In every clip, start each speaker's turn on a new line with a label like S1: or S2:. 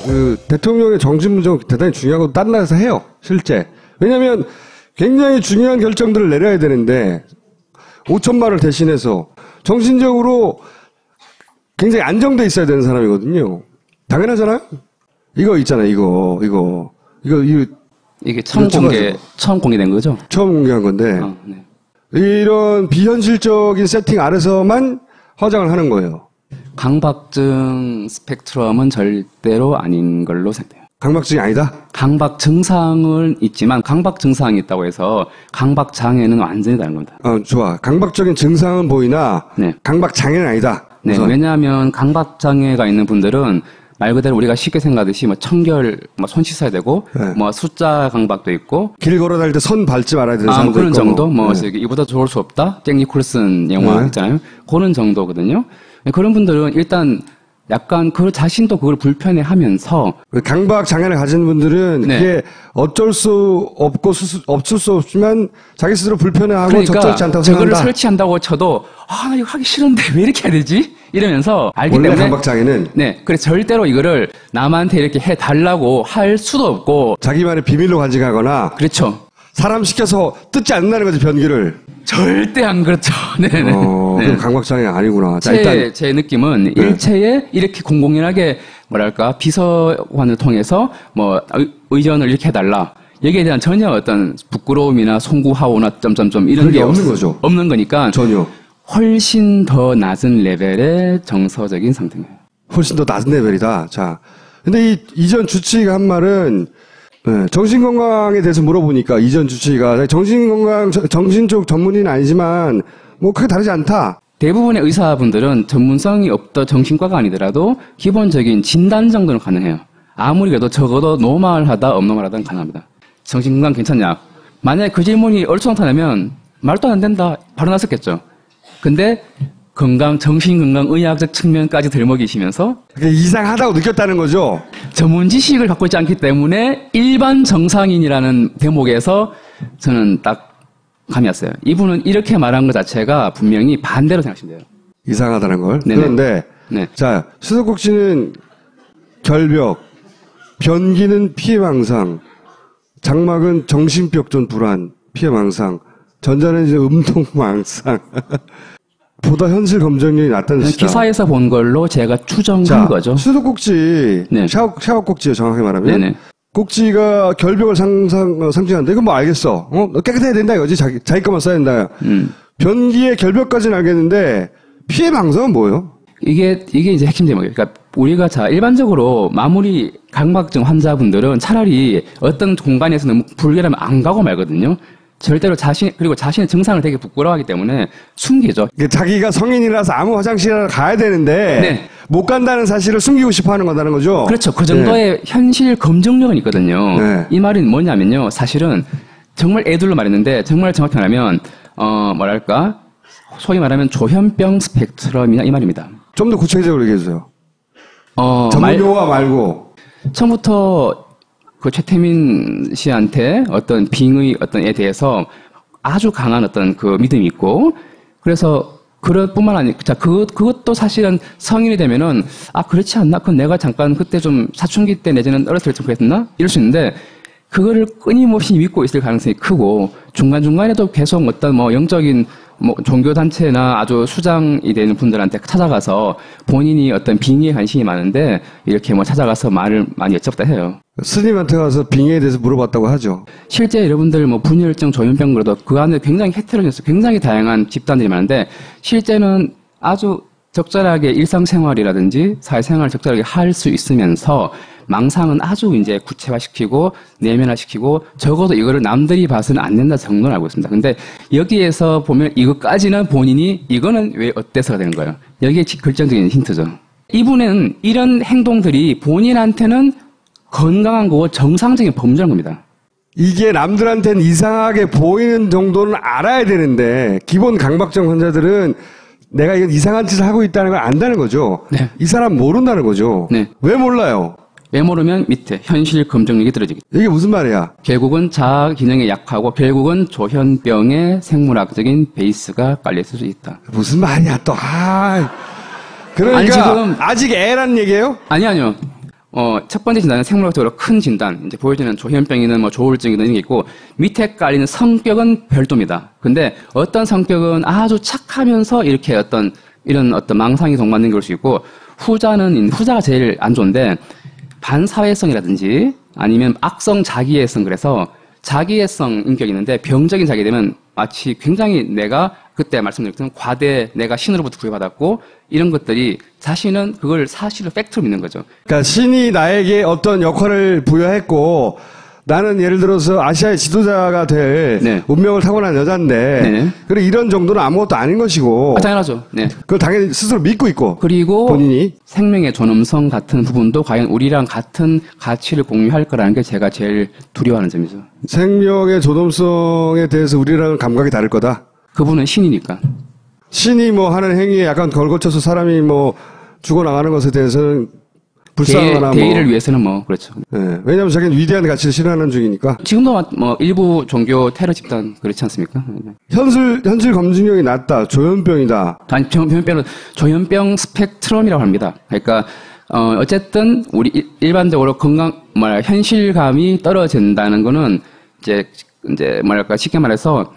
S1: 그 대통령의 정신 문제가 대단히 중요하고 딴 나라에서 해요. 실제. 왜냐하면 굉장히 중요한 결정들을 내려야 되는데 5천만 원을 대신해서 정신적으로 굉장히 안정돼 있어야 되는 사람이거든요. 당연하잖아요. 이거 있잖아요. 이거
S2: 이게 처음 공개된 거죠?
S1: 처음 공개한 건데
S2: 네.
S1: 이런 비현실적인 세팅 아래서만 화장을 하는 거예요.
S2: 강박증 스펙트럼은 절대로 아닌 걸로 생각돼요.
S1: 강박증이 아니다?
S2: 강박 증상은 있지만 강박 증상이 있다고 해서 강박 장애는 완전히 다른 겁니다.
S1: 좋아. 강박적인 증상은 보이나
S2: 네.
S1: 강박 장애는 아니다.
S2: 네,
S1: 우선.
S2: 왜냐하면 강박 장애가 있는 분들은 말 그대로 우리가 쉽게 생각하듯이 뭐 청결, 뭐 손 씻어야 되고,
S1: 네.
S2: 뭐 숫자 강박도 있고,
S1: 길 걸어 다닐 때 선 밟지 말아야 되는 사람도
S2: 그런
S1: 있고.
S2: 정도, 뭐
S1: 네.
S2: 이보다 좋을 수 없다, 잭 니콜슨 영화
S1: 네.
S2: 있잖아요. 그런 정도거든요. 그런 분들은 일단 약간 그 자신도 그걸 불편해하면서
S1: 강박 장애를 가진 분들은
S2: 네.
S1: 그게 어쩔 수 없고 없을 수 없지만 자기 스스로 불편해하고
S2: 그러니까
S1: 적절치 않다고
S2: 저거를
S1: 생각한다.
S2: 설치한다고 쳐도 나 이거 하기 싫은데 왜 이렇게 해야 되지? 이러면서 알기
S1: 원래
S2: 때문에
S1: 강박 장애는
S2: 네, 그래서 절대로 이거를 남한테 이렇게 해달라고 할 수도 없고
S1: 자기만의 비밀로 간직하거나
S2: 그렇죠.
S1: 사람 시켜서 뜯지 않는다는 거지 변기를.
S2: 절대 안 그렇죠. 네네.
S1: 그럼 강박 장애가 아니구나. 자, 일단
S2: 제 느낌은 일체에 이렇게 공공연하게 뭐랄까 비서관을 통해서 뭐 의전을 이렇게 해달라. 여기에 대한 전혀 어떤 부끄러움이나 송구하오나 점점점 이런 게
S1: 없는 거죠.
S2: 없는 거니까
S1: 전혀.
S2: 훨씬 더 낮은 레벨의 정서적인 상태예요.
S1: 훨씬 더 낮은 레벨이다. 자, 근데 이 이전 주치의가 한 말은 정신건강에 대해서 물어보니까 이전 주치의가 정신건강 정신적 전문의는 아니지만 뭐 크게 다르지 않다.
S2: 대부분의 의사분들은 전문성이 없던 정신과가 아니더라도 기본적인 진단 정도는 가능해요. 아무리 그래도 적어도 노멀하다, 업노멀하다는 가능합니다. 정신건강 괜찮냐? 만약에 그 질문이 얼토당토하면 말도 안 된다. 바로 나섰겠죠. 근데 정신건강의학적 측면까지 들먹이시면서
S1: 그게 이상하다고 느꼈다는 거죠.
S2: 전문 지식을 갖고 있지 않기 때문에 일반 정상인이라는 대목에서 저는 딱 감이 왔어요. 이분은 이렇게 말한 것 자체가 분명히 반대로 생각하시면 돼요.
S1: 이상하다는 걸.
S2: 네네.
S1: 그런데
S2: 네.
S1: 자, 수도국 씨는 결벽, 변기는 피해망상, 장막은 정신병전 불안, 피해망상, 전자는 이제 음동망상. 보다 현실 검정력이 낮다는 뜻이다.
S2: 기사에서 본 걸로 제가 추정한 거죠.
S1: 수도꼭지,
S2: 네.
S1: 샤워 꼭지요, 정확히 말하면.
S2: 네네.
S1: 꼭지가 결벽을 상징하는데, 이건 뭐 알겠어. 깨끗해야 된다, 이거지. 자기 것만 써야 된다. 변기의 결벽까지는 알겠는데, 피해망상은 뭐예요?
S2: 이게 이제 핵심 제목이에요. 그러니까 우리가 일반적으로 마무리 강박증 환자분들은 차라리 어떤 공간에서 너무 불결하면 안 가고 말거든요. 절대로 그리고 자신의 증상을 되게 부끄러워하기 때문에 숨기죠.
S1: 자기가 성인이라서 아무 화장실에 가야 되는데
S2: 네.
S1: 못 간다는 사실을 숨기고 싶어 하는 거다는 거죠.
S2: 그렇죠. 그 정도의
S1: 네.
S2: 현실 검증력은 있거든요.
S1: 네.
S2: 이 말은 뭐냐면요. 사실은 정말 애들로 말했는데 정말 정확히 말하면 뭐랄까 소위 말하면 조현병 스펙트럼이나 이 말입니다.
S1: 좀 더 구체적으로 얘기해 주세요. 전문 용어 말고.
S2: 처음부터 그 최태민 씨한테 어떤 빙의 어떤에 대해서 아주 강한 어떤 그 믿음이 있고, 그래서 그뿐만 아니라 그것도 사실은 성인이 되면은 그렇지 않나? 그건 내가 잠깐 그때 좀 사춘기 때 내지는 어렸을 때 좀 그랬나? 이럴 수 있는데 그거를 끊임없이 믿고 있을 가능성이 크고 중간중간에도 계속 어떤 뭐 영적인 종교단체나 아주 수장이 되는 분들한테 찾아가서 본인이 어떤 빙의에 관심이 많은데 이렇게 찾아가서 말을 많이 여쭙다 해요.
S1: 스님한테 가서 빙의에 대해서 물어봤다고 하죠.
S2: 실제 여러분들 분열증, 조현병 그래도 그 안에 굉장히 헤테로제너스, 굉장히 다양한 집단들이 많은데 실제는 아주 적절하게 일상생활이라든지 사회생활을 적절하게 할 수 있으면서 망상은 아주 이제 구체화시키고 내면화시키고 적어도 이거를 남들이 봐서는 안 된다 정도는 알고 있습니다. 근데 여기에서 보면 이것까지는 본인이 이거는 왜 어때서가 되는 거예요. 여기에 결정적인 힌트죠. 이분은 이런 행동들이 본인한테는 건강한 거고 정상적인 범죄인 겁니다.
S1: 이게 남들한테는 이상하게 보이는 정도는 알아야 되는데 기본 강박증 환자들은 내가 이건 이상한 짓을 하고 있다는 걸 안다는 거죠.
S2: 네.
S1: 이 사람 모른다는 거죠.
S2: 네.
S1: 왜 몰라요?
S2: 왜 모르면 밑에 현실 검증력이 떨어지기.
S1: 이게 무슨 말이야?
S2: 결국은 자아 기능이 약하고 결국은 조현병의 생물학적인 베이스가 깔려있을 수 있다.
S1: 무슨 말이야 또. 그러니까
S2: 아니, 지금
S1: 아직 애란 얘기예요?
S2: 아니요. 첫 번째 진단은 생물학적으로 큰 진단, 이제 보여지는 조현병이든 뭐 조울증이든 이런 게 있고, 밑에 깔리는 성격은 별도입니다. 근데 어떤 성격은 아주 착하면서 이렇게 이런 망상이 동반된 걸 수 있고, 후자가 제일 안 좋은데, 반사회성이라든지 아니면 악성 자기애성, 그래서 자기애성 인격이 있는데 병적인 자기 되면 마치 굉장히 내가 그때 말씀드렸던 과대 내가 신으로부터 구애받았고 이런 것들이 자신은 그걸 사실을 팩트로 믿는 거죠.
S1: 그러니까 신이 나에게 어떤 역할을 부여했고 나는 예를 들어서 아시아의 지도자가 될
S2: 네.
S1: 운명을 타고난 여잔데
S2: 네.
S1: 그래 이런 정도는 아무것도 아닌 것이고
S2: 당연하죠. 네.
S1: 그걸 당연히 스스로 믿고 있고
S2: 그리고
S1: 본인이
S2: 생명의 존엄성 같은 부분도 과연 우리랑 같은 가치를 공유할 거라는 게 제가 제일 두려워하는 점이죠.
S1: 생명의 존엄성에 대해서 우리랑은 감각이 다를 거다.
S2: 그분은 신이니까.
S1: 신이 뭐 하는 행위에 약간 걸거쳐서 사람이 뭐 죽어나가는 것에 대해서는 불쌍하거나
S2: 대의를 위해서는 뭐 그렇죠.
S1: 네. 왜냐하면 자기는 위대한 가치를 실현하는 중이니까.
S2: 지금도 뭐 일부 종교 테러 집단 그렇지 않습니까?
S1: 현실 검증력이 낮다. 조현병이다.
S2: 아니 조현병은 조현병 스펙트럼이라고 합니다. 그러니까 어쨌든 우리 일반적으로 현실감이 떨어진다는 거는 이제 뭐랄까 쉽게 말해서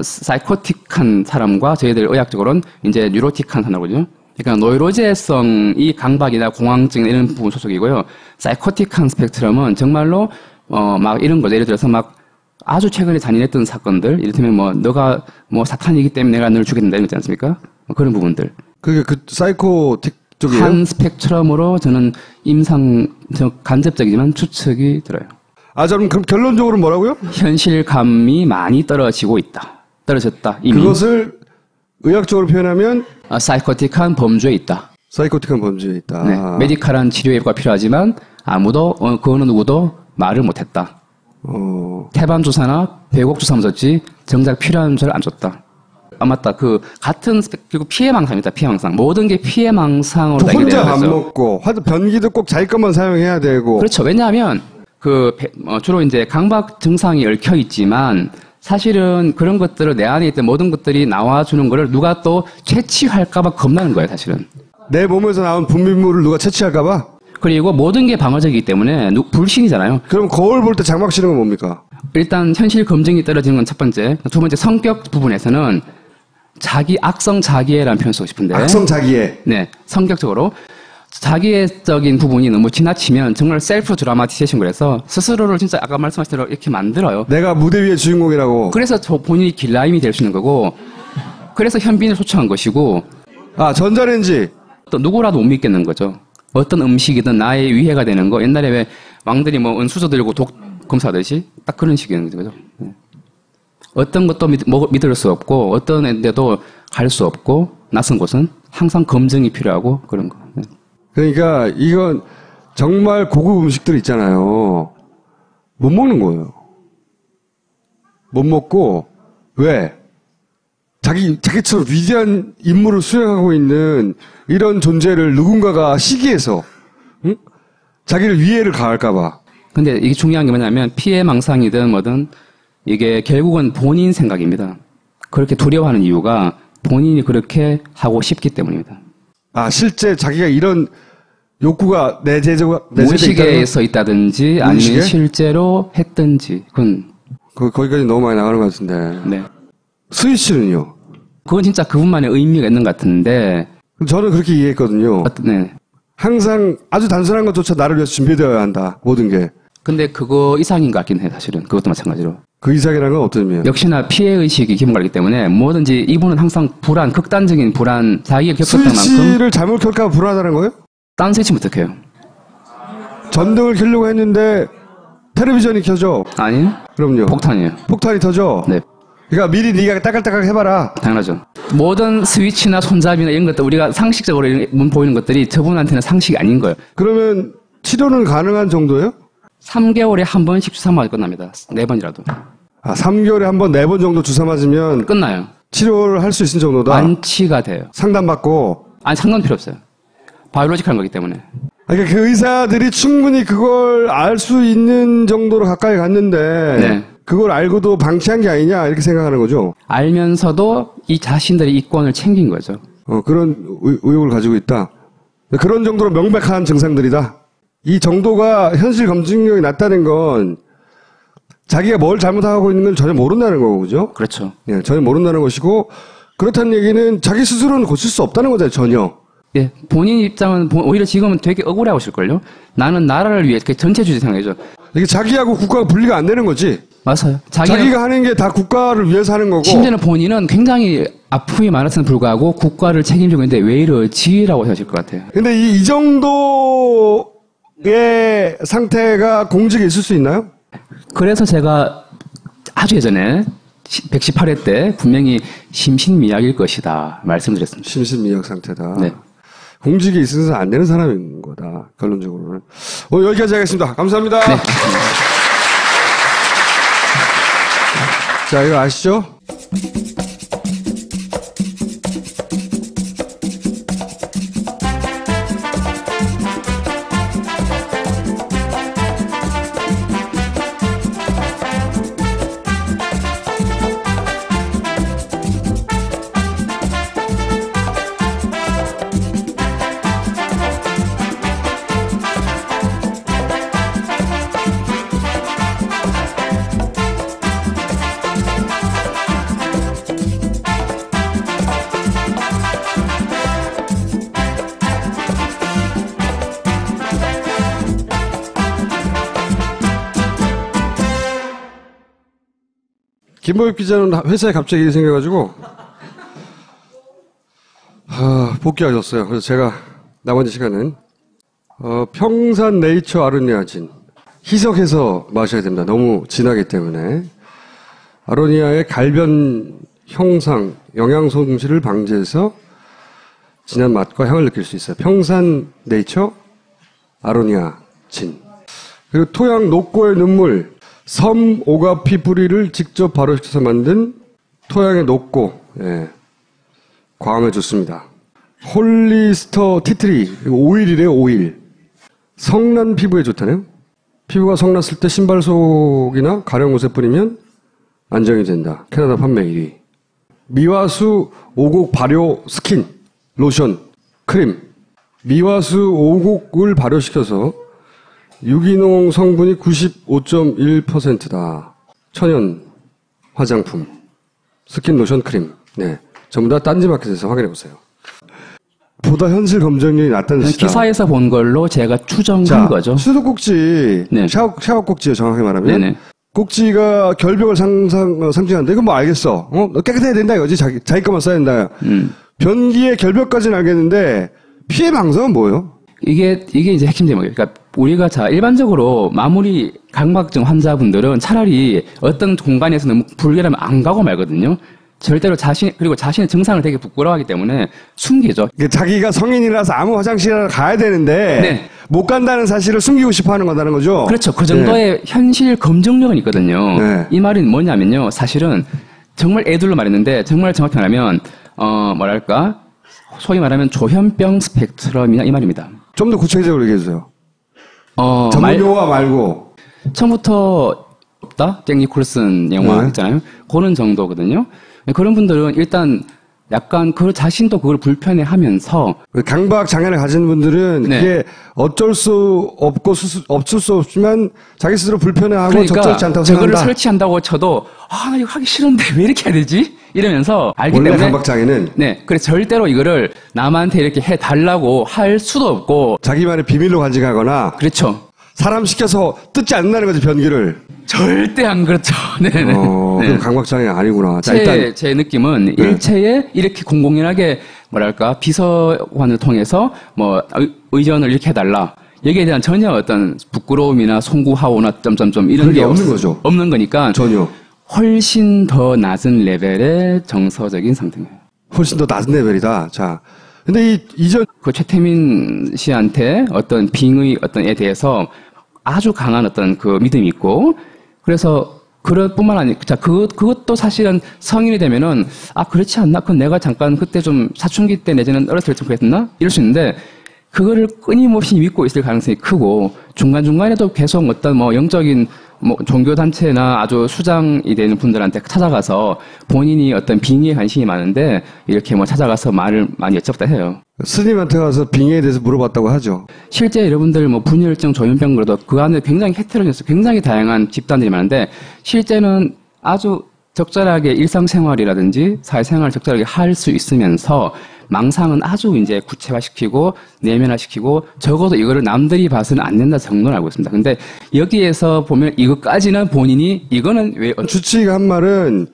S2: 사이코틱한 사람과 저희들 의학적으로는 이제 뉴로틱한 사람이거든요. 그러니까 노이로제성이 강박이나 공황증 이런 부분 소속이고요. 사이코틱한 스펙트럼은 정말로 막 이런 거죠. 예를 들어서 막 아주 최근에 잔인했던 사건들, 이를테면 뭐 너가 뭐 사탄이기 때문에 내가 너를 죽였는다 이런 거 있지 않습니까? 그런 부분들.
S1: 그게 그 사이코틱 쪽이에요?
S2: 한 스펙트럼으로 저는 간접적이지만 추측이 들어요.
S1: 그럼 결론적으로 뭐라고요?
S2: 현실감이 많이 떨어졌다. 이미.
S1: 그것을 의학적으로 표현하면
S2: 사이코틱한 범주에 있다.
S1: 사이코틱한 범주에 있다.
S2: 네. 메디컬한 치료 예부가 필요하지만 아무도 그 어느 누구도 말을 못했다. 태반 주사나 배곡 주사만 줬지 정작 필요한 주사를 안 줬다. 맞다. 같은 그리고 피해망상입니다. 피해망상. 모든 게 피해망상으로 되게
S1: 혼자 밥 먹고 변기도 꼭 자기 것만 사용해야 되고.
S2: 그렇죠. 왜냐하면 주로 이제 강박 증상이 얽혀 있지만 사실은 그런 것들을 내 안에 있던 모든 것들이 나와주는 거를 누가 또 채취할까봐 겁나는 거예요, 사실은.
S1: 내 몸에서 나온 분비물을 누가 채취할까봐?
S2: 그리고 모든 게 방어적이기 때문에 불신이잖아요.
S1: 그럼 거울 볼 때 장막 치는 건 뭡니까?
S2: 일단 현실 검증이 떨어지는 건 첫 번째. 두 번째 성격 부분에서는 악성 자기애라는 표현을 쓰고 싶은데.
S1: 악성 자기애.
S2: 네, 성격적으로. 자기애적인 부분이 너무 지나치면 정말 셀프 드라마티제이션 그래서 스스로를 진짜 아까 말씀하신 대로 이렇게 만들어요.
S1: 내가 무대 위의 주인공이라고.
S2: 그래서 본인이 길라임이 될 수 있는 거고 그래서 현빈을 초청한 것이고
S1: 전자레인지.
S2: 또 누구라도 못 믿겠는 거죠. 어떤 음식이든 나의 위해가 되는 거. 옛날에 왜 왕들이 뭐 은수저 들고 독 검사하듯이 딱 그런 식이는 거죠. 어떤 것도 믿을 수 없고 어떤 데도 갈 수 없고 낯선 곳은 항상 검증이 필요하고 그런 거.
S1: 그러니까 이건 정말 고급 음식들 있잖아요. 못 먹는 거예요. 못 먹고 왜? 자기처럼 위대한 임무를 수행하고 있는 이런 존재를 누군가가 시기해서 응? 자기를 위해를 가할까 봐.
S2: 근데 이게 중요한 게 뭐냐면 피해망상이든 뭐든 이게 결국은 본인 생각입니다. 그렇게 두려워하는 이유가 본인이 그렇게 하고 싶기 때문입니다.
S1: 실제 자기가 이런 욕구가
S2: 무의식에서 있다든지 아니면 실제로 했든지
S1: 거기까지 너무 많이 나가는 것 같은데.
S2: 네.
S1: 수희 씨는요?
S2: 그건 진짜 그분만의 의미가 있는 것 같은데.
S1: 저는 그렇게 이해했거든요.
S2: 네.
S1: 항상 아주 단순한 것조차 나를 위해서 준비되어야 한다. 모든 게.
S2: 근데 그거 이상인 것 같긴 해, 사실은. 그것도 마찬가지로.
S1: 그 이상이라는 건 어떤 의미예요?
S2: 역시나 피해의식이 기본가기 때문에 뭐든지 이분은 항상 극단적인 불안, 자기가 겪었던 만큼.
S1: 스위치를 잘못 켤까 불안하다는 거예요?
S2: 딴 스위치면 어떡해요?
S1: 전등을 켜려고 했는데 텔레비전이 켜져.
S2: 아니.
S1: 그럼요.
S2: 폭탄이에요.
S1: 폭탄이 터져.
S2: 네.
S1: 그러니까 미리 네가 따깍따깍 해봐라.
S2: 당연하죠. 모든 스위치나 손잡이나 이런 것들 우리가 상식적으로 보이는 것들이 저분한테는 상식이 아닌 거예요.
S1: 그러면 치료는 가능한 정도예요?
S2: 3개월에 한 번씩 주사 맞아 끝납니다. 4번이라도.
S1: 3개월에 한 번 4번 정도 주사 맞으면
S2: 끝나요.
S1: 치료를 할 수 있는 정도다.
S2: 완치가 돼요.
S1: 상담받고.
S2: 상관 필요 없어요. 바이올로직한 거기 때문에.
S1: 그러니까 그 의사들이 충분히 그걸 알 수 있는 정도로 가까이 갔는데
S2: 네.
S1: 그걸 알고도 방치한 게 아니냐 이렇게 생각하는 거죠.
S2: 알면서도 이 자신들의 이권을 챙긴 거죠.
S1: 그런 의혹을 가지고 있다. 그런 정도로 명백한 증상들이다. 이 정도가 현실 검증력이 낮다는 건 자기가 뭘 잘못하고 있는 걸 전혀 모른다는 거고, 그죠?
S2: 그렇죠.
S1: 예, 전혀 모른다는 것이고, 그렇다는 얘기는 자기 스스로는 고칠 수 없다는 거잖아요, 전혀.
S2: 예, 본인 입장은 오히려 지금은 되게 억울해하실걸요? 나는 나라를 위해 전체주의 생각이죠.
S1: 이게 자기하고 국가가 분리가 안 되는 거지.
S2: 맞아요.
S1: 자기가 하는 게 다 국가를 위해서 하는 거고.
S2: 심지어는 본인은 굉장히 아픔이 많았음에 불구하고 국가를 책임지고 있는데 왜 이러지라고 하실 것 같아요.
S1: 근데 이 정도의 상태가 공직에 있을 수 있나요?
S2: 그래서 제가 아주 예전에 118회 때 분명히 심신미약일 것이다 말씀드렸습니다.
S1: 심신미약 상태다.
S2: 네.
S1: 공직에 있어서 안 되는 사람인 거다. 결론적으로는. 오늘 여기까지 하겠습니다. 감사합니다.
S2: 네.
S1: 자, 이거 아시죠? 김보엽 기자는 회사에 갑자기 일이 생겨가지고 복귀하셨어요. 그래서 제가 나머지 시간은 평산 네이처 아로니아 진 희석해서 마셔야 됩니다. 너무 진하기 때문에 아로니아의 갈변 형상, 영양 손실을 방지해서 진한 맛과 향을 느낄 수 있어요. 평산 네이처 아로니아 진. 그리고 토양 녹고의 눈물, 섬 오가피 뿌리를 직접 발효시켜서 만든 토양의 녹고, 예, 과음에 좋습니다. 홀리스터 티트리, 오일이래요, 오일. 성난 피부에 좋다네요. 피부가 성났을 때 신발 속이나 가려운 곳에 뿌리면 안정이 된다. 캐나다 판매 1위. 미화수 오곡 발효 스킨, 로션, 크림. 미화수 오곡을 발효시켜서 유기농 성분이 95.1%다. 천연 화장품, 스킨, 로션, 크림. 네, 전부 다 딴지마켓에서 확인해보세요. 보다 현실 검증력이 낮다는 뜻이다.
S2: 기사에서 본 걸로 제가 추정한 거죠.
S1: 수도꼭지,
S2: 네.
S1: 샤워 꼭지요, 정확히 말하면.
S2: 네네.
S1: 꼭지가 결벽을 상징하는데, 이건 뭐 알겠어. 너 깨끗해야 된다, 이거지. 자기 것만 써야 된다. 변기의 결벽까지는 알겠는데, 피해 방송은 뭐예요?
S2: 이게 이제 핵심 제목이에요. 그러니까 우리가 일반적으로 마무리 강박증 환자분들은 차라리 어떤 공간에서 너무 불결하면 안 가고 말거든요. 절대로 그리고 자신의 증상을 되게 부끄러워하기 때문에 숨기죠.
S1: 자기가 성인이라서 아무 화장실에 가야 되는데,
S2: 네.
S1: 못 간다는 사실을 숨기고 싶어 하는 거다는 거죠?
S2: 그렇죠. 그 정도의 네. 현실 검증력은 있거든요. 네. 이 말은 뭐냐면요. 사실은 정말 애들로 말했는데, 정말 정확히 말하면, 뭐랄까, 소위 말하면 조현병 스펙트럼이나 이 말입니다.
S1: 좀 더 구체적으로 얘기해주세요. 전문 용어 말고.
S2: 처음부터 없다? 잭 니콜슨 영화 있잖아요. 그런 정도거든요. 그런 분들은 일단 약간 그 자신도 그걸 불편해하면서
S1: 강박 장애를 가진 분들은 네. 그게 어쩔 수 없고 없을 수 없지만 자기 스스로 불편해하고
S2: 그러니까
S1: 적절치 않다고
S2: 생각한다.
S1: 저거를
S2: 설치한다고 쳐도 나 이거 하기 싫은데 왜 이렇게 해야 되지? 이러면서 알기
S1: 원래
S2: 때문에
S1: 강박 장애는
S2: 네, 그래서 절대로 이거를 남한테 이렇게 해달라고 할 수도 없고
S1: 자기만의 비밀로 간직하거나
S2: 그렇죠.
S1: 사람 시켜서 뜯지 않는다는 거지 변기를.
S2: 절대 안 그렇죠. 네네. 네.
S1: 그럼 강박장애가 아니구나. 자, 일단
S2: 제 느낌은
S1: 네.
S2: 일체에 이렇게 공공연하게 뭐랄까 비서관을 통해서 뭐 의전을 이렇게 해달라. 여기에 대한 전혀 어떤 부끄러움이나 송구하오나 점점점 이런 게
S1: 없는 거죠.
S2: 없는 거니까
S1: 전혀.
S2: 훨씬 더 낮은 레벨의 정서적인 상태예요.
S1: 훨씬 더 낮은 레벨이다. 자, 근데 이전
S2: 그 최태민 씨한테 어떤 빙의 어떤에 대해서 아주 강한 어떤 그 믿음이 있고 그래서 그뿐만 아니라 그것도 사실은 성인이 되면은 그렇지 않나? 그건 내가 잠깐 그때 좀 사춘기 때 내지는 어렸을 때 좀 그랬나? 이럴 수 있는데 그거를 끊임없이 믿고 있을 가능성이 크고 중간중간에도 계속 어떤 뭐 영적인 뭐 종교단체나 아주 수장이 되는 분들한테 찾아가서 본인이 어떤 빙의에 관심이 많은데 이렇게 뭐 찾아가서 말을 많이 여쭙다 해요.
S1: 스님한테 가서 빙의에 대해서 물어봤다고 하죠.
S2: 실제 여러분들 뭐 분열증, 조현병 그래도 그 안에 굉장히 헤테로제스, 굉장히 다양한 집단들이 많은데 실제는 아주 적절하게 일상생활이라든지 사회생활을 적절하게 할 수 있으면서 망상은 아주 이제 구체화시키고 내면화시키고 적어도 이거를 남들이 봐서는 안 된다 정도는 알고 있습니다. 근데 여기에서 보면 이것까지는 본인이 이거는 왜
S1: 주치의가 한 말은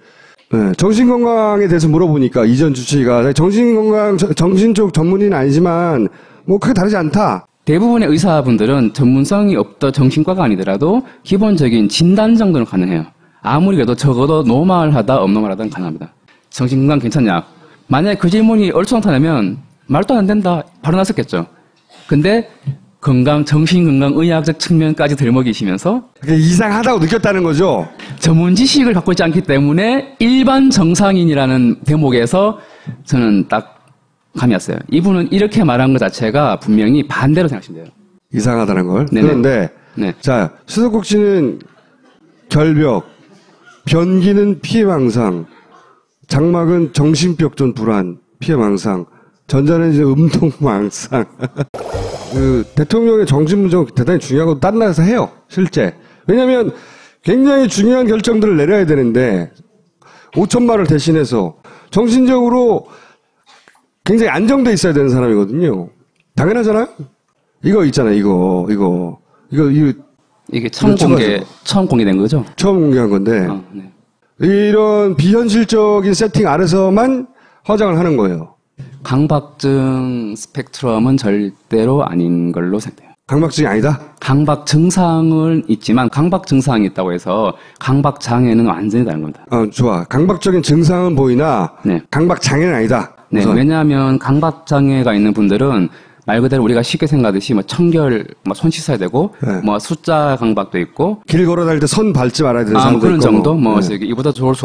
S1: 정신건강에 대해서 물어보니까 이전 주치의가 정신건강 정신 쪽 전문의는 아니지만 뭐 크게 다르지 않다.
S2: 대부분의 의사분들은 전문성이 없던 정신과가 아니더라도 기본적인 진단 정도는 가능해요. 아무리 그래도 적어도 노말하다 업노말하다는 가능합니다. 정신건강 괜찮냐? 만약에 그 질문이 얼토당토하면 말도 안 된다. 바로 나섰겠죠. 근데 정신건강의학적 측면까지 들먹이시면서
S1: 그게 이상하다고 느꼈다는 거죠.
S2: 전문 지식을 갖고 있지 않기 때문에 일반 정상인이라는 대목에서 저는 딱 감이 왔어요. 이분은 이렇게 말한 것 자체가 분명히 반대로 생각하시면 돼요.
S1: 이상하다는 걸.
S2: 네네.
S1: 그런데
S2: 네.
S1: 자, 수석국 씨는 결벽, 변기는 피해망상, 장막은 정신병전 불안, 피해망상, 전자는 이제 음동망상. 그 대통령의 정신문제가 대단히 중요하고 딴 나라에서 해요, 실제. 왜냐하면 굉장히 중요한 결정들을 내려야 되는데 5천만을 대신해서 정신적으로 굉장히 안정돼 있어야 되는 사람이거든요. 당연하잖아요. 이거 있잖아요, 이거
S2: 이게 처음 공개된 거죠?
S1: 처음 공개한 건데
S2: 네.
S1: 이런 비현실적인 세팅 아래서만 화장을 하는 거예요.
S2: 강박증 스펙트럼은 절대로 아닌 걸로 생각해요.
S1: 강박증이 아니다?
S2: 강박 증상은 있지만 강박 증상이 있다고 해서 강박 장애는 완전히 다른 겁니다.
S1: 좋아. 강박적인 증상은 보이나
S2: 네.
S1: 강박 장애는 아니다.
S2: 네, 왜냐하면 강박 장애가 있는 분들은 말 그대로 우리가 쉽게 생각하듯이 뭐 청결, 뭐 손 씻어야 되고,
S1: 네.
S2: 뭐 숫자 강박도 있고,
S1: 길 걸어 다닐 때 선 밟지 말아야 되는
S2: 뭐
S1: 사람도
S2: 그런
S1: 있고.
S2: 정도, 뭐
S1: 네.
S2: 이보다 좋을 수